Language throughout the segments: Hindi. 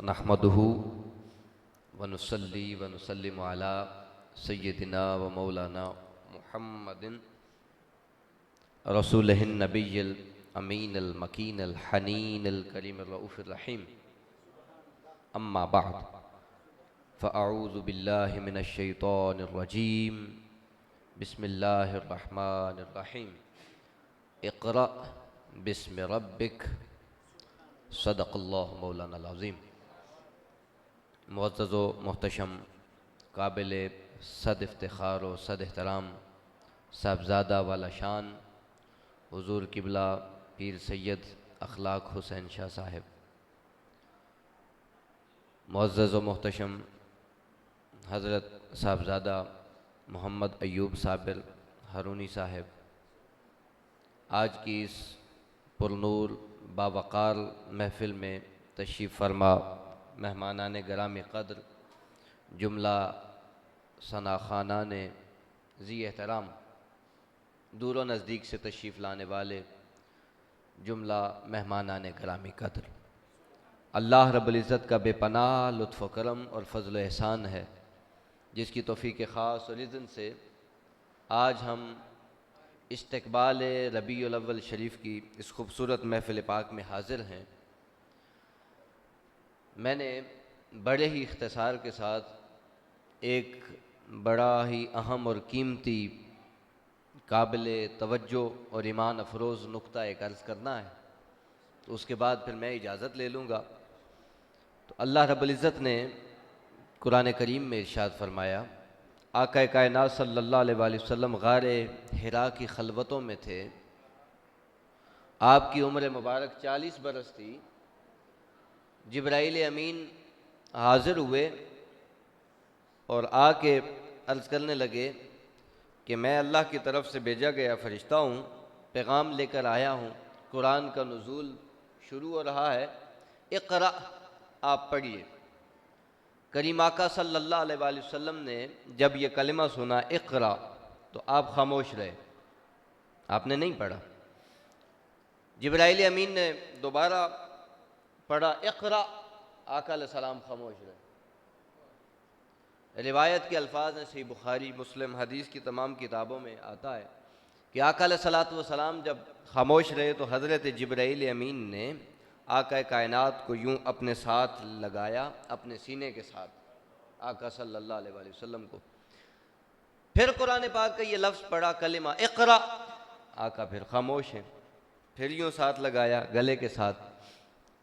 नहमदुहु व नुसल्ली व नुसल्लिमु अला सय्यदिना व मौलाना मुहम्मदिन रसूलिहिन नबिय्यिल अमीनिल मकीनिल हनीनिल करीमिर रऊफिर रहीम। अम्मा बअद फ़अऊज़ु बिल्लाहि मिनश शैतानिर रजीम। बिस्मिल्लाहिर रहमानिर रहीम। इक़रा बिस्मि रब्बिक सदक़ल्लाहु मौलानाल अज़ीम। मुअज़्ज़ज़ व मुहतशम काबिल सद इफ्तिखार व सद एहतराम साहबज़ादा वाला शान हुज़ूर किबला पीर सैयद अखलाक हुसैन शाह साहिब, मुअज़्ज़ज़ व मुहतशम हज़रत साहबज़ादा मोहम्मद अय्यूब साबिर हारूनी साहिब, आज की इस पुरनूर बावक़ार महफ़िल में तशरीफ़ फरमा मेहमानाने गिरामी क़द्र, जुमला सनाख़ानाने ज़ी एहतराम, दूर व नज़दीक से तशरीफ़ लाने वाले जुमला मेहमानाने गिरामी क़द्र, अल्लाह रब्बुल इज़्ज़त का बेपनाह लुत्फ़ व करम और फ़ज़ल व एहसान है, जिसकी तौफ़ीक़ ख़ास और इज़्न से आज हम इस्तक़बाल रबीउल अव्वल शरीफ की इस खूबसूरत महफ़िल पाक में हाज़िर हैं। मैंने बड़े ही इख्तिसार के साथ एक बड़ा ही अहम और कीमती काबिल तवज्जो और ईमान अफरोज़ नुक्ता एक अर्ज़ करना है, तो उसके बाद फिर मैं इजाज़त ले लूँगा। तो अल्लाह रब्बुल इज़्ज़त ने कुरान करीम में इरशाद फरमाया, आक़ा कायनात सल्लल्लाहु अलैहि वसल्लम गारे हिरा की खलवतों में थे, आपकी उम्र मुबारक 40 बरस थी। जिब्राइल अमीन हाज़िर हुए और आके अर्ज़ करने लगे कि मैं अल्लाह की तरफ से भेजा गया फ़रिश्ता हूँ, पैगाम लेकर आया हूँ, कुरान का नुज़ूल शुरू हो रहा है, इक़रा, आप पढ़िए। करीम आका सल्लल्लाहु अलैहि वसल्लम ने जब ये कलिमा सुना इक़रा, तो आप खामोश रहे, आपने नहीं पढ़ा। जिब्राइल अमीन ने दोबारा पढ़ा इक़रा, आका अलैहिस्सलाम खामोश रहे। रिवायत के अल्फाज हैं, सही बुखारी मुस्लिम हदीस की तमाम किताबों में आता है कि आका अलैहिस्सलातु वस्सलाम जब खामोश रहे तो हज़रत जिब्राइल अमीन ने आका कायनात को यूँ अपने साथ लगाया, अपने सीने के साथ, आका सल्लल्लाहु अलैहि वसल्लम को। फिर कुरान पाक का ये लफ्ज़ पढ़ा कलिमा इक़रा, आका फिर खामोश हैं, फिर यूँ साथ लगाया गले के साथ।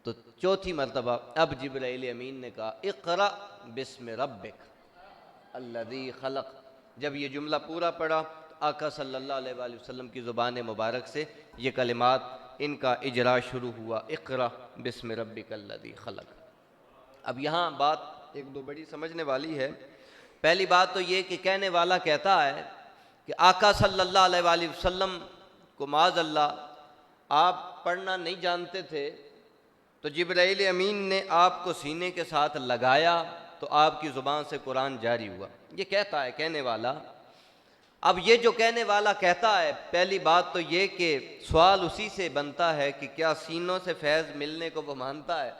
तो चौथी मरतबा अब जिब्राइल अमीन ने कहा इक़रा बिस्मि रब्बिक अल्लज़ी खलक़। जब ये जुमला पूरा पढ़ा तो आका सल्लल्लाहु अलैहि वसल्लम की ज़ुबान मुबारक से ये कलिमात इनका इजरा शुरू हुआ, इक़रा बिस्मि रब्बिक अल्लज़ी खलक़। अब यहाँ बात एक दो बड़ी समझने वाली है। पहली बात तो ये कि कहने वाला कहता है कि आका सल्लल्लाहु अलैहि वसल्लम को माज़अल्लाह आप पढ़ना नहीं जानते थे, तो जिब्राइल अमीन ने आपको सीने के साथ लगाया तो आपकी ज़ुबान से कुरान जारी हुआ। ये कहता है कहने वाला। अब ये जो कहने वाला कहता है, पहली बात तो ये कि सवाल उसी से बनता है कि क्या सीनों से फैज़ मिलने को वो मानता है?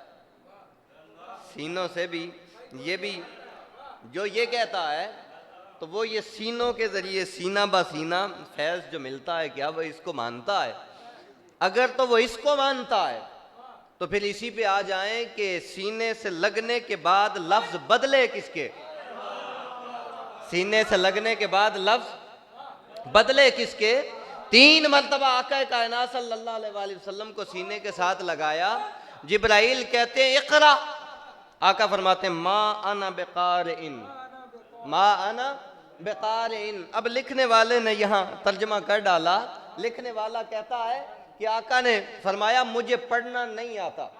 सीनों से भी, ये भी जो ये कहता है तो वो ये सीनों के ज़रिए सीना बा सीना फैज़ जो मिलता है, क्या वो इसको मानता है? अगर तो वो इसको मानता है तो फिर इसी पे आ जाएं कि सीने से लगने के बाद लफ्ज़ बदले किसके? सीने से लगने के बाद लफ्ज़ बदले किसके? 3 मरतबा आका कायनात सल्लल्लाहु अलैहि वसल्लम को सीने के साथ लगाया। जिब्राइल कहते हैं इक़रा, आका फरमाते हैं मा अना बिक़ारिइन, मा अना बिक़ारिइन। अब लिखने वाले ने यहाँ तर्जमा कर डाला। लिखने वाला कहता है कि आका ने फरमाया मुझे पढ़ना नहीं आता।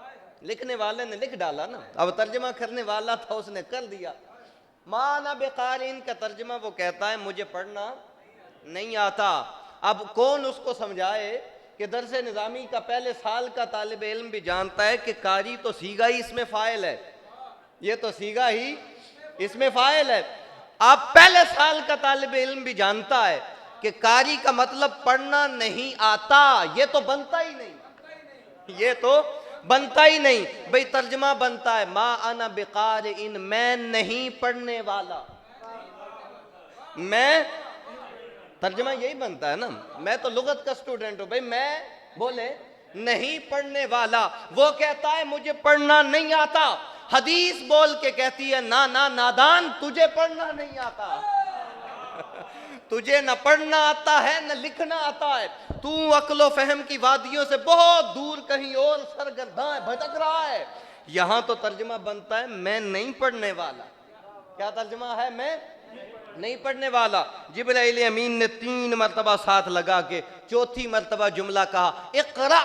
लिखने वाले ने लिख डाला ना, अब तर्जमा करने वाला था उसने कर दिया। माना बेकारीन का तर्जमा वो कहता है मुझे पढ़ना नहीं आता। अब कौन उसको समझाए कि दरस निज़ामी का पहले साल का तालिब इल्म भी जानता है कि कारी तो सीगा ही इसमें फ़ाइल है, ये तो सीगा ही इसमें फ़ाइल है। अब पहले साल का तालिब इल्म भी जानता है कि कारी का मतलब पढ़ना नहीं आता, ये तो बनता ही नहीं, ये तो बनता ही नहीं। भाई तर्जमा बनता है मा अना बेकार इन, मैं नहीं पढ़ने वाला। मैं, तर्जमा यही बनता है ना, मैं तो लुगत का स्टूडेंट हूं भाई, मैं बोले नहीं पढ़ने वाला। वो कहता है मुझे पढ़ना नहीं आता, हदीस बोल के कहती है ना ना नादान, तुझे पढ़ना नहीं आता। तुझे न पढ़ना आता है न लिखना आता है, तू अक्लो फहम की वादियों से बहुत दूर कहीं और सरगर्दा भटक रहा है। यहां तो तर्जमा बनता है मैं नहीं पढ़ने वाला। क्या तर्जमा है? मैं नहीं पढ़ने वाला। जिब्राइल अमीन ने 3 मरतबा साथ लगा के चौथी मरतबा जुमला कहा इक़रा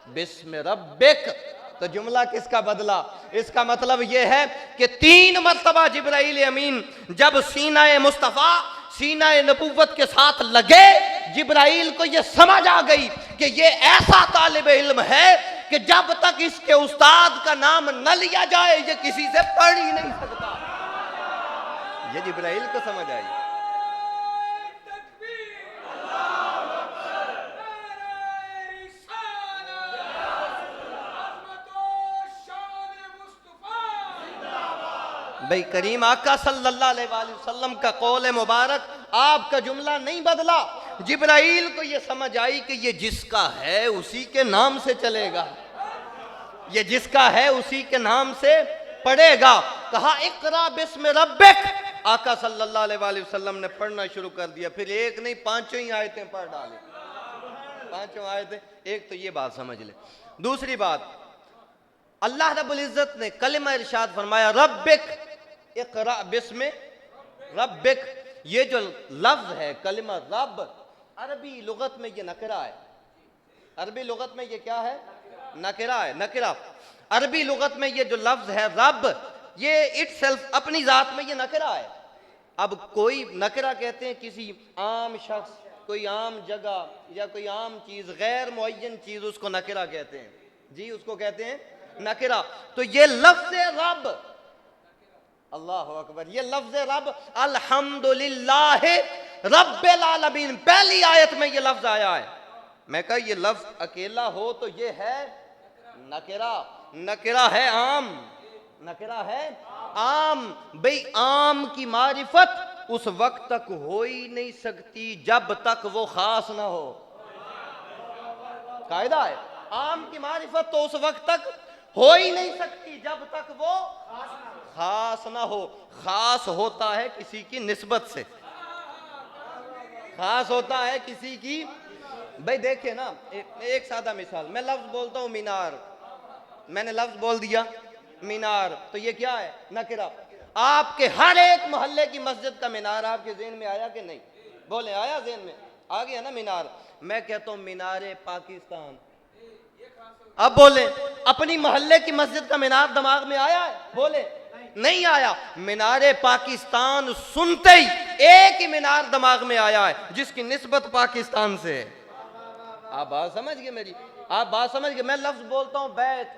बिस्मि रब्बिक। तो जुमला किसका बदला? इसका मतलब यह है कि 3 मरतबा जिब्राइल अमीन जब सीना मुस्तफ़ा सीना नबूवत के साथ लगे, जिब्राइल को यह समझ आ गई कि ये ऐसा तालिब इल्म है कि जब तक इसके उस्ताद का नाम न लिया जाए ये किसी से पढ़ ही नहीं सकता। ये जिब्राइल को समझ आई। भाई करीम आका सल्लल्लाहु अलैहि वसल्लम का कौल मुबारक, आपका जुमला नहीं बदला। जिब्राइल को ये समझ आई कि ये जिसका है उसी के नाम से चलेगा, ये जिसका है उसी के नाम से पढ़ेगा। कहा इक़रा बिस्मि रब्बिक। आका सल्लल्लाहु अलैहि वसल्लम ने पढ़ना शुरू कर दिया। फिर एक नहीं 5 ही आयतें पढ़ डाली, 5 आयतें। एक तो ये बात समझ ले। दूसरी बात, अल्लाह रब्बुल इज्जत ने कलिमा इरशाद फरमाया रब्बिक इक़रा बिस्मि रब्बिक। ये जो लफ्ज है कलिमा रब, अरबी लुगत में ये नकरा है। अरबी लुगत में ये क्या है? नकरा है, नकरा। अरबी लुगत में ये जो लफ्ज है रब, ये इटसेल्फ अपनी जात में ये नकरा है। अब कोई नकरा कहते हैं किसी आम शख्स, कोई आम जगह या कोई आम चीज, गैर मुअय्यन चीज, उसको नकरा कहते हैं जी, उसको कहते हैं नकरा। तो ये लफ्ज रब, अल्लाह अकबर, ये लफ्ज रब अल्हम्दुलिल्लाह रब्बिल आलमीन, पहली आयत में ये लफ्ज आया है। मैं कहा ये लफ्ज अकेला हो तो ये है नकरा, नकरा है आम, नकरा है आम। भाई आम की मारिफत उस वक्त तक हो ही नहीं सकती जब तक वो खास ना हो। कायदा है, आम की मारिफत तो उस वक्त तक हो ही नहीं सकती जब तक वो खास ना हो। खास होता है किसी की निस्बत से, खास होता है किसी की। भाई देखिए ना, एक सादा मिसाल, मैं लफ्ज बोलता हूं मीनार, मैंने लफ्ज बोल दिया मीनार, तो ये क्या है? नकरा। आपके हर एक मोहल्ले की मस्जिद का मीनार आपके ज़हन में आया कि नहीं? बोले आया, ज़हन में आ गया ना मीनार। मैं कहता हूं मीनारे पाकिस्तान। अब बोले अपनी मोहल्ले की मस्जिद का मीनार दिमाग में आया है? बोले नहीं आया। मीनारे पाकिस्तान सुनते ही एक ही मीनार दिमाग में आया है जिसकी निस्बत पाकिस्तान से है। आप बात समझ गए मेरी? आप बात समझ गए? मैं लफ्ज बोलता हूं बैत,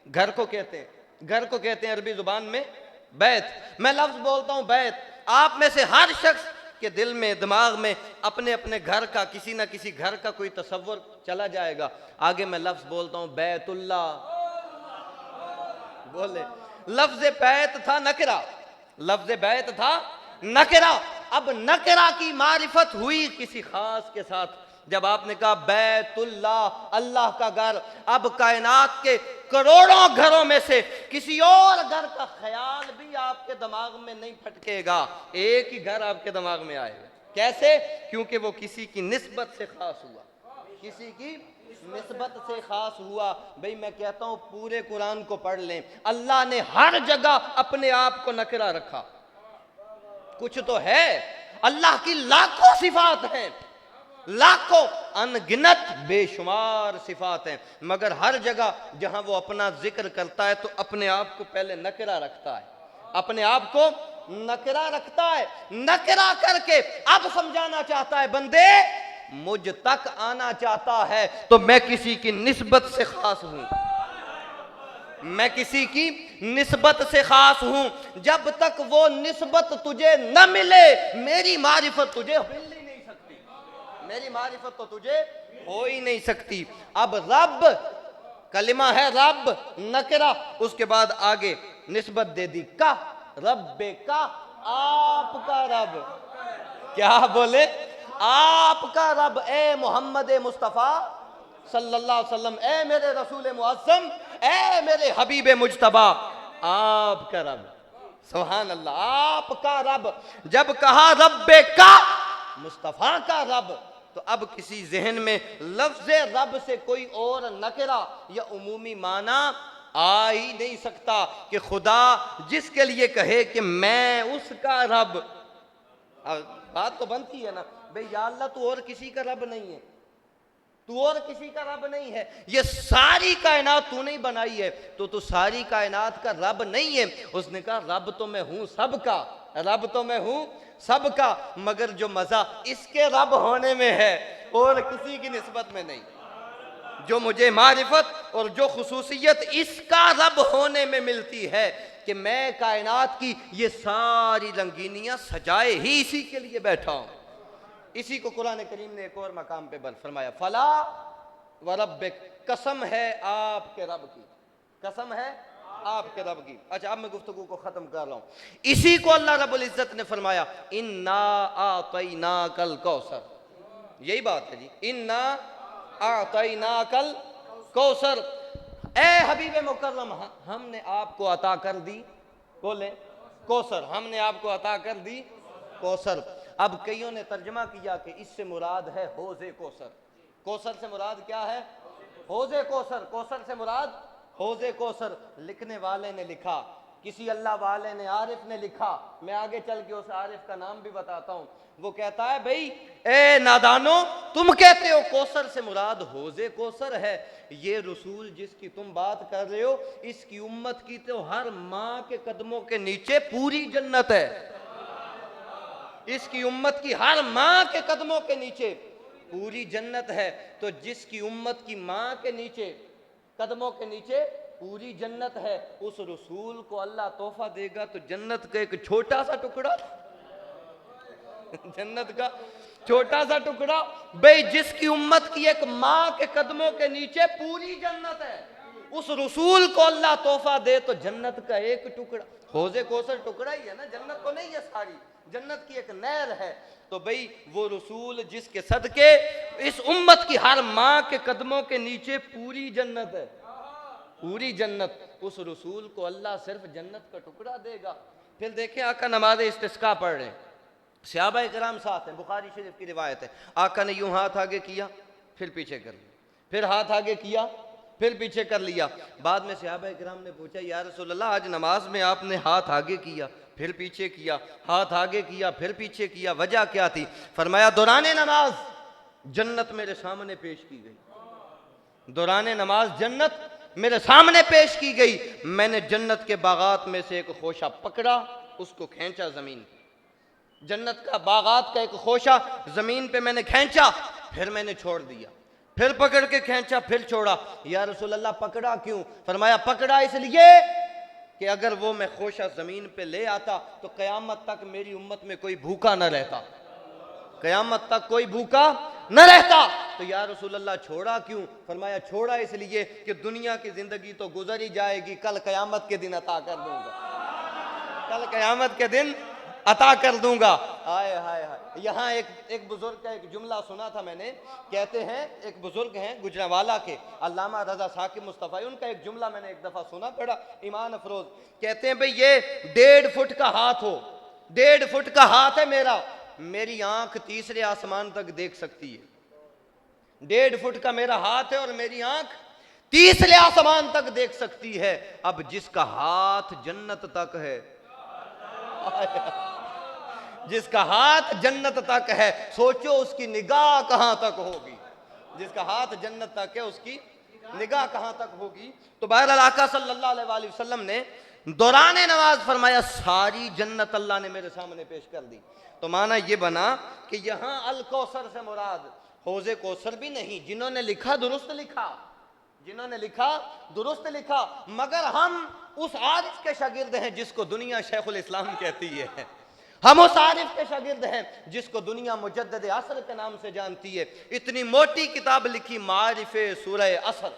घर को कहते हैं, घर को कहते हैं अरबी जुबान में बैत। मैं लफ्ज बोलता हूं बैत, आप में से हर शख्स के दिल में, दिमाग में अपने अपने घर का, किसी ना किसी घर का कोई तसव्वुर चला जाएगा। आगे मैं लफ्ज बोलता हूं बैतुल्लाह। बोले लफ्ज बैत था नकरा, लफ्ज बैत था नकरा। अब नकरा की मारिफत हुई किसी खास के साथ जब आपने कहा बैतुल्लाह, अल्लाह का घर। अब कायनात के करोड़ों घरों में से किसी और घर का ख्याल भी आपके दिमाग में नहीं फटकेगा, एक ही घर आपके दिमाग में आएगा। कैसे? क्योंकि वो किसी की निस्बत से खास हुआ, किसी की निस्बत से खास हुआ। भाई मैं कहता हूं पूरे कुरान को पढ़ लें, अल्लाह ने हर जगह अपने आप को नकरा रखा। कुछ तो है, अल्लाह की लाखों सिफात हैं, लाखों अनगिनत बेशुमार सिफात हैं, मगर हर जगह जहां वो अपना जिक्र करता है तो अपने आप को पहले नकरा रखता है, अपने आप को नकरा रखता है। नकरा करके अब समझाना चाहता है बंदे मुझ तक आना चाहता है तो मैं किसी की निस्बत से खास हूं, मैं किसी की निस्बत से खास हूं। जब तक वो निस्बत तुझे न मिले मेरी मारिफत तुझे मिल ही नहीं सकती, मेरी मारिफत तो तुझे हो ही नहीं सकती। अब रब कलिमा है रब नकरा, उसके बाद आगे निस्बत दे दी का, रब्बे का, आपका रब। क्या बोले? आपका रब, ए मोहम्मद मुस्तफ़ा सल्लल्लाहु अलैहि वसल्लम, ए मेरे रसूल मुअज़्ज़म, ए मेरे हबीब मुज्तबा, आपका रब। सुभान अल्लाह, आपका रब। जब कहा रब्बे का, मुस्तफ़ा का रब, तो अब किसी जहन में लफ्ज़ रब से कोई और नकरा या उमूमी माना आ ही नहीं सकता कि खुदा जिसके लिए कहे कि मैं उसका रब। बात तो बनती है ना भाई, या अल्लाह तू और किसी का रब नहीं है, तू और किसी का रब नहीं है, ये सारी कायनात तू नहीं बनाई है, तो तू सारी कायनात का रब नहीं है। उसने कहा रब तो मैं हूं सबका, रब तो मैं हूं सबका, मगर जो मजा इसके रब होने में है और किसी की निस्बत में नहीं। जो मुझे मारिफत और जो खुसूसियत इसका रब होने में मिलती है कि मैं कायनात की ये सारी रंगीनियां सजाए ही इसी के लिए बैठा हूं। इसी को कुरान करीम ने एक और मकाम पे बल फरमाया, फला व रब्बिक, कसम है आपके रब की, कसम है आपके रब की। अच्छा, अब मैं गुफ्तगू को खत्म कर रहा हूं। इसी को अल्लाह रब्बुल इज्जत ने फरमाया, इन्ना आतैनाकल कौसर, यही बात है जी, इन्ना आतैनाकल कौसर, ए हबीब मुकर्रम, हमने आपको अता कर दी, बोले कौसर, हमने आपको अता कर दी कौसर। अब कईयों ने तर्जमा किया कि इससे मुराद है हौज़े कौसर। कौसर से मुराद क्या है? हौज़े कौसर। कौसर से मुराद हौज़े कौसर। लिखने वाले ने लिखा, किसी अल्लाह वाले ने, आरिफ ने लिखा, मैं आगे चल के उस आरिफ का नाम भी बताता हूं। वो कहता है, भाई ए नादानो, तुम कहते हो कौसर से मुराद हौज़े कौसर है, ये रसूल जिसकी तुम बात कर रहे हो, इसकी उम्मत की तो हर माँ के कदमों के नीचे पूरी जन्नत है। इसकी उम्मत की हर माँ के कदमों के नीचे पूरी जन्नत है। तो जिसकी उम्मत की माँ के नीचे, कदमों के नीचे पूरी जन्नत है, उस रसूल को अल्लाह तोहफा देगा तो जन्नत का एक छोटा सा टुकड़ा, जन्नत का छोटा सा टुकड़ा। भाई जिसकी उम्मत की एक माँ के कदमों के नीचे पूरी जन्नत है, उस रसूल को अल्लाह तोहफा दे तो जन्नत का एक टुकड़ा। हौज़े कौसर टुकड़ा ही है ना, जन्नत तो नहीं है सारी, जन्नत की एक नहर है। तो भाई वो रसूल जिसके सदके इस उम्मत की हर माँ के कदमों के नीचे पूरी जन्नत है, पूरी जन्नत, उस रसूल को अल्लाह सिर्फ जन्नत का टुकड़ा देगा। फिर देखें आका नमाज इस्तिस्का पढ़ रहे हैं, सहाबा किराम साथ हैं, बुखारी शरीफ की रिवायत है, आका ने यूं हाथ आगे किया, फिर पीछे कर लिया, फिर हाथ आगे किया, फिर पीछे कर लिया। बाद में सहाबा किराम ने पूछा, या रसूल अल्लाह, आज नमाज में आपने हाथ आगे किया, फिर पीछे किया, हाथ आगे किया, फिर पीछे किया, वजह क्या थी? फरमाया, दौराने नमाज जन्नत मेरे सामने पेश की गई, दौराने नमाज जन्नत मेरे सामने पेश की गई। मैंने जन्नत के बागात में से एक खोशा पकड़ा, उसको खींचा जमीन पे, जन्नत का बागात का एक खोशा जमीन पे मैंने खींचा, फिर मैंने छोड़ दिया, फिर पकड़ के खींचा, फिर छोड़ा। या रसूल अल्लाह पकड़ा क्यों? फरमाया, पकड़ा इसलिए कि अगर वो मैं खोशा जमीन पे ले आता तो कयामत तक मेरी उम्मत में कोई भूखा न रहता, कयामत तक कोई भूखा न रहता। तो या रसूल अल्लाह छोड़ा क्यों? फरमाया, छोड़ा इसलिए कि दुनिया की जिंदगी तो गुजर ही जाएगी, कल कयामत के दिन अता कर दूंगा, कल कयामत के दिन अता कर दूंगा। हाय हाय हाय। यहाँ एक बुजुर्ग का एक जुमला सुना था मैंने, कहते हैं, एक बुजुर्ग हैं गुजरावाला के, अल्लामा रजा साकिब मुस्तफ़ा, उनका एक जुमला मैंने एक दफा सुना, बड़ा ईमान अफरोज। कहते हैं, भाई ये 1.5 फुट का हाथ हो, 1.5 फुट का हाथ है मेरा, मेरी आंख तीसरे आसमान तक देख सकती है। 1.5 फुट का मेरा हाथ है और मेरी आंख तीसरे आसमान तक देख सकती है। अब जिसका हाथ जन्नत तक है, जिसका हाथ जन्नत तक है, सोचो उसकी निगाह कहां तक होगी। जिसका हाथ जन्नत तक है, उसकी निगाह कहां तक होगी। तो बहरहाल आका सल्लल्लाहु अलैहि वसल्लम ने दौराने नमाज फरमाया, सारी जन्नत अल्लाह ने मेरे सामने पेश कर दी। तो माना ये बना कि यहां अल कौसर से मुराद हौज़े कौसर भी नहीं। जिन्होंने लिखा दुरुस्त लिखा, जिन्होंने लिखा दुरुस्त लिखा, मगर हम उस आरिफ के शागिर्द हैं जिसको दुनिया शेखुल इस्लाम कहती है। हम उस आरिफ के शागिर्द हैं जिसको दुनिया मुजद्दिद असर के नाम से जानती है। इतनी मोटी किताब लिखी, मारिफे सूरह असर,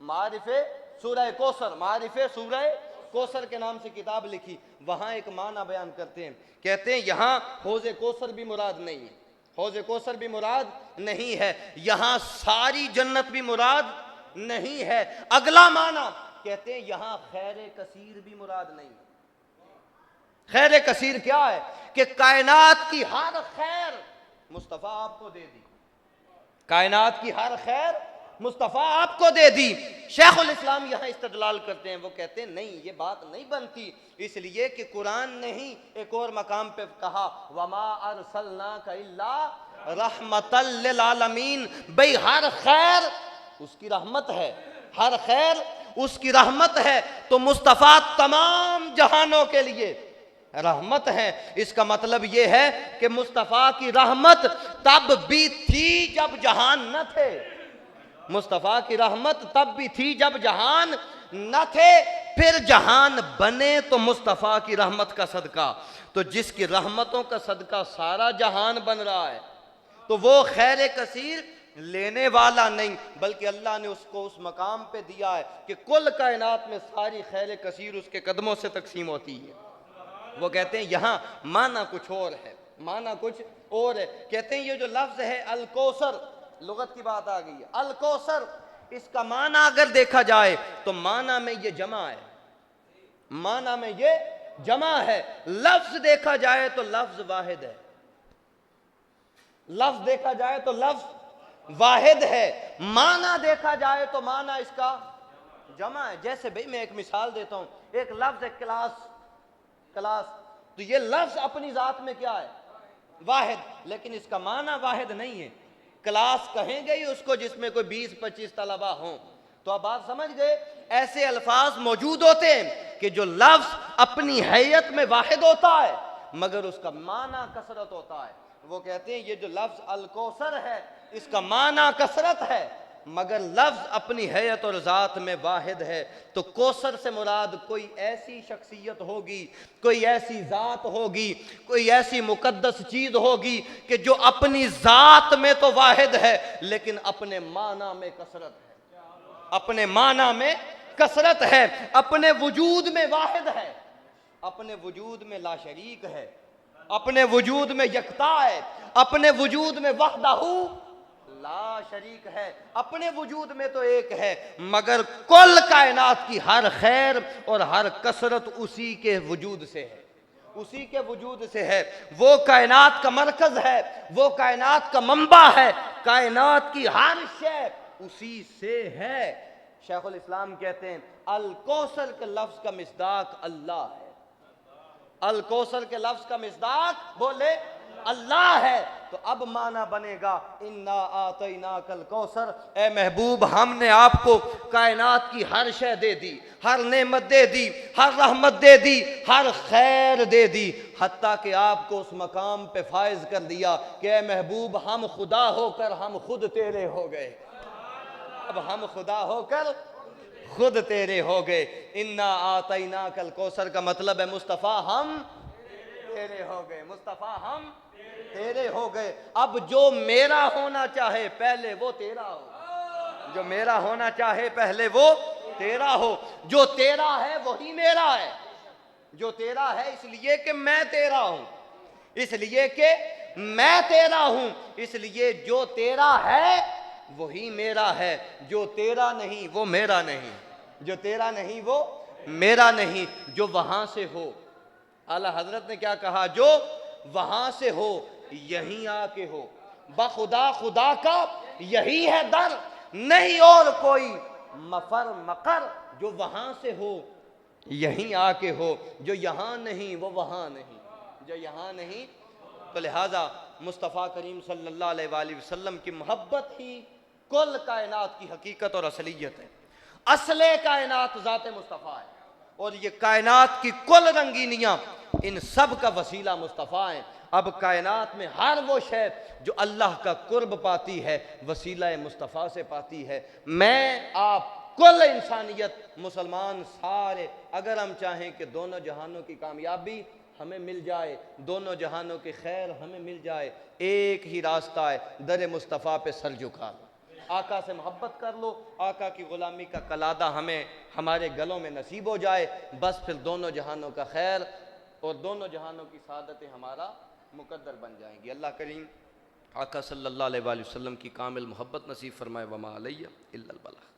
मारिफे सूरह कौसर, मारिफे सूरह कौसर के नाम से किताब लिखी, वहां एक माना बयान करते हैं, कहते हैं यहां हौज़े कौसर भी मुराद नहीं है, हौज़े कौसर भी मुराद नहीं है, यहां सारी जन्नत भी मुराद नहीं है। अगला माना कहते हैं यहां खैर कसीर भी मुराद नहीं। खैर कसीर क्या है कि कायनात की हर खैर मुस्तफ़ा आपको दे दी, कायनात की हर खैर मुस्तफ़ा आपको दे दी। शेखुल इस्लाम यहाँ इस्तदलाल करते हैं, वो कहते हैं नहीं, ये बात नहीं बनती, इसलिए कि कुरान ने ही एक और मकाम पे कहा वमा अरसलनाका इल्ला रहमतल लिल आलमीन, भाई हर खैर उसकी रहमत है, हर खैर उसकी रहमत है, तो मुस्तफ़ा तमाम जहानों के लिए रहमत है। इसका मतलब यह है कि मुस्तफ़ा की रहमत तब भी थी जब जहान न थे, मुस्तफ़ा की रहमत तब भी थी जब जहान न थे, फिर जहान बने तो मुस्तफ़ा की रहमत का सदका, तो जिसकी रहमतों का सदका सारा जहान बन रहा है तो वो खैर कसीर लेने वाला नहीं, बल्कि अल्लाह ने उसको उस मकाम पे दिया है कि कुल कायनात में सारी खैर कसीर उसके कदमों से तकसीम होती है। वो कहते हैं यहाँ माना कुछ और है, माना कुछ और है। कहते हैं ये जो लफ्ज़ है अल कौसर, लुगत की बात आ गई है, अल कौसर, इसका माना अगर देखा जाए तो माना में ये जमा है, माना में ये जमा है, लफ्ज़ देखा जाए तो लफ्ज़ वाहिद है, लफ्ज़ देखा जाए तो लफ्ज़ वाहिद है, माना देखा जाए तो माना इसका जमा है। जैसे भाई मैं एक मिसाल देता हूं, एक लफ्ज़ है क्लास, क्लास, तो ये लफ्ज़ अपनी ज़ात में क्या है, वाहिद, लेकिन इसका माना वाहिद नहीं है। क्लास कहेंगे ही उसको जिसमें कोई 20-25 तलबा हों, तो अब आप समझ गए ऐसे अल्फाज मौजूद होते हैं कि जो लफ्ज़ अपनी हैयत में वाहिद होता है मगर उसका माना कसरत होता है। वो कहते हैं ये जो लफ्ज़ अल कौसर है इसका माना कसरत है मगर लफ्ज़ अपनी हैयत और ज़ात में वाहिद है। तो कौसर से मुराद कोई ऐसी शख्सियत होगी, कोई ऐसी ज़ात होगी, कोई ऐसी मुकद्दस चीज़ होगी कि जो अपनी ज़ात में तो वाहिद है लेकिन अपने माना में कसरत है, अपने माना में कसरत है, अपने वजूद में वाहिद है, अपने वजूद में ला शरीक है, अपने वजूद में यकता है, अपने वजूद में वहदहू ला शरीक है, अपने वजूद में तो एक है मगर कुल कायनात की हर खैर और हर कसरत उसी के वजूद से है, उसी के वजूद से है। वो कायनात का मरकज है, वो कायनात का मंबा है, कायनात की हर शय उसी से है। शेखुल इस्लाम कहते हैं अल कौसर के लफ्ज का मिस्दाक अल्लाह है, अल कौसर के लफ्ज का मिस्दाक बोले अल्लाह है। तो अब माना बनेगा इन्ना आतैना कल कौसर, ए महबूब हमने आपको कायनात की हर शय दे दी, हर नेमत दे दी, हर रहमत दे दी, हर खैर दे दी, हत्ता कि आपको उस मकाम पे फायज कर दिया कि ए महबूब हम खुदा होकर हम खुद तेरे हो गए, अब हम खुदा होकर खुद तेरे हो गए। इन्ना आतैना कल कौसर का मतलब है मुस्तफ़ा हम तेरे हो गए, मुस्तफ़ा हम तेरे हो गए। अब जो मेरा होना चाहे पहले वो तेरा हो, जो मेरा होना चाहे पहले वो तेरा हो, जो तेरा है वही मेरा है, जो तेरा है इसलिए कि मैं तेरा हूं, इसलिए कि मैं तेरा हूं, इसलिए जो तेरा है वही मेरा है, जो तेरा नहीं वो मेरा नहीं, जो तेरा नहीं वो मेरा नहीं। जो वहां से हो, आला हजरत ने क्या कहा, जो वहां से हो यहीं आके हो, बखुदा खुदा का यही है दर, नहीं और कोई मफर मकर, जो वहां से हो यहीं आके हो, जो यहां नहीं वो वहां नहीं, जो यहां नहीं। तो लिहाजा मुस्तफ़ा करीम सल्लल्लाहु अलैहि वसल्लम की मोहब्बत ही कुल कायनात की हकीकत और असलियत है। असले कायनात ज़ात मुस्तफ़ा है और ये कायनात की कुल रंगीनियाँ इन सब का वसीला मुस्तफ़ा है। अब कायनात में हर वो शय जो अल्लाह का कुर्ब पाती है वसीला मुस्तफ़ा से पाती है। मैं आप कुल इंसानियत मुसलमान सारे अगर हम चाहें कि दोनों जहानों की कामयाबी हमें मिल जाए, दोनों जहानों की खैर हमें मिल जाए, एक ही रास्ता है, दर मुस्तफ़ा पे सर झुका लो, आका से मोहब्बत कर लो, आका की ग़ुलामी का कलादा हमें हमारे गलों में नसीब हो जाए, बस फिर दोनों जहानों का खैर और दोनों जहानों की सादतें हमारा मुकद्दर बन जाएंगी। अल्लाह करीम आका सल्लल्लाहु अलैहि वसल्लम की कामिल मोहब्बत नसीब फरमाए। वमा अलैया इल्लल बलाग।